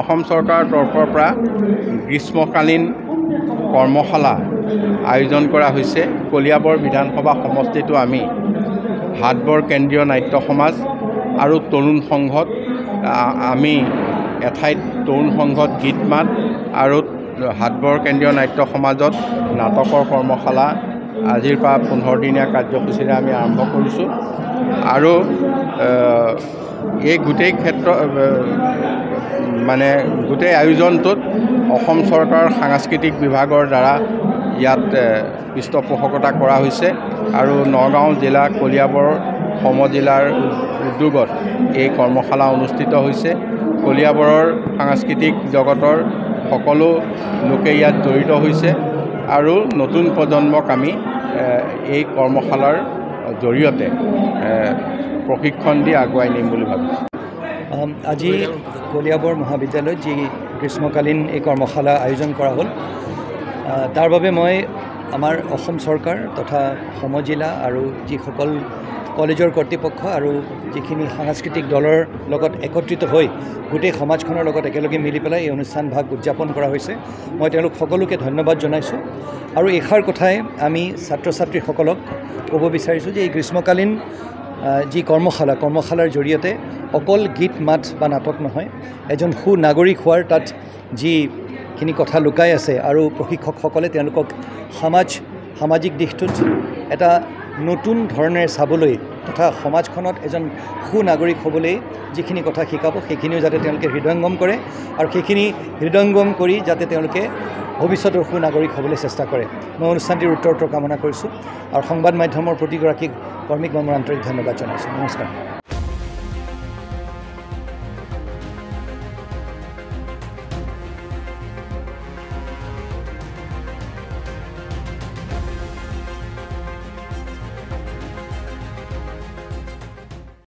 অসম চৰকাৰৰ তৰফৰ পৰা গ্ৰীষ্মকালীন কৰ্মশালা আয়োজন কৰা হৈছে। কলিয়াবৰ বিধানসভা সমষ্টিটো আমি হাটবৰ কেন্দ্ৰীয় নাট্য সমাজ আৰু তৰুণ সংঘত আমি এঠাইত তৰুণ সংঘত গীত মাত আৰু হাটবৰ কেন্দ্ৰীয় নাট্য সমাজত নাটকৰ কৰ্মশালা আজিৰ পৰা 15 দিনীয়া কাৰ্যসূচীৰে আমি আৰম্ভ কৰিছোঁ। আৰু এই গোটেই গোটেই আয়োজনটোত অসম চৰকাৰৰ সাংস্কৃতিক বিভাগৰ দ্বাৰা ইয়াত পৃষ্ঠপোষকতা কৰা হৈছে আৰু নগাঁও জিলা কলিয়াবৰ সমজিলাৰ উদ্যোগত এই কৰ্মশালা অনুষ্ঠিত হৈছে। কলিয়াবৰৰ সাংস্কৃতিক জগতৰ সকলো লোকে ইয়াত জড়িত হৈছে আৰু নতুন প্ৰজন্মক আমি এই কৰ্মশালাৰ জৰিয়তে প্ৰশিক্ষণ দি আগুৱাই নিম বুলি ভাবিছোঁ। আজি কলিয়াবৰ মহাবিদ্যালয়ত যি গ্ৰীষ্মকালীন এই কৰ্মশালা আয়োজন কৰা হ'ল, তাৰ বাবে মই আমাৰ অসম চৰকাৰ তথা সমজিলা আৰু যিসকল কলেজৰ কৰ্তৃপক্ষ আৰু যিখিনি সাংস্কৃতিক দলৰ লগত একত্ৰিত হৈ গোটেই সমাজখনৰ লগত একেলগে মিলি পেলাই এই অনুষ্ঠানভাগ উদযাপন কৰা হৈছে, মই তেওঁলোক সকলোকে ধন্যবাদ জনাইছোঁ। আৰু এষাৰ কথাই আমি ছাত্ৰ ছাত্ৰীসকলক ক'ব বিচাৰিছোঁ যে এই গ্ৰীষ্মকালীন যি কৰ্মশালাৰ জৰিয়তে অকল গীত মাত বা নাটক নহয়, এজন সুনাগৰিক হোৱাৰ তাত যিখিনি কথা লুকাই আছে আৰু প্ৰশিক্ষকসকলে তেওঁলোকক সামাজিক দিশটোত এটা নতুন ধৰণেৰে চাবলৈ তথা সমাজখনত এজন সুনাগৰিক হ'বলৈ যিখিনি কথা শিকাব সেইখিনিও যাতে তেওঁলোকে হৃদয়ংগম কৰে আৰু সেইখিনি হৃদয়ংগম কৰি যাতে তেওঁলোকে ভৱিষ্যতৰ সুনাগৰিক হ'বলৈ চেষ্টা কৰে। মই অনুষ্ঠানটিৰ উত্তৰোত্তৰ কামনা কৰিছোঁ আৰু সংবাদ মাধ্যমৰ প্ৰতিগৰাকী কৰ্মীক মই মোৰ আন্তৰিক ধন্যবাদ জনাইছোঁ। নমস্কাৰ।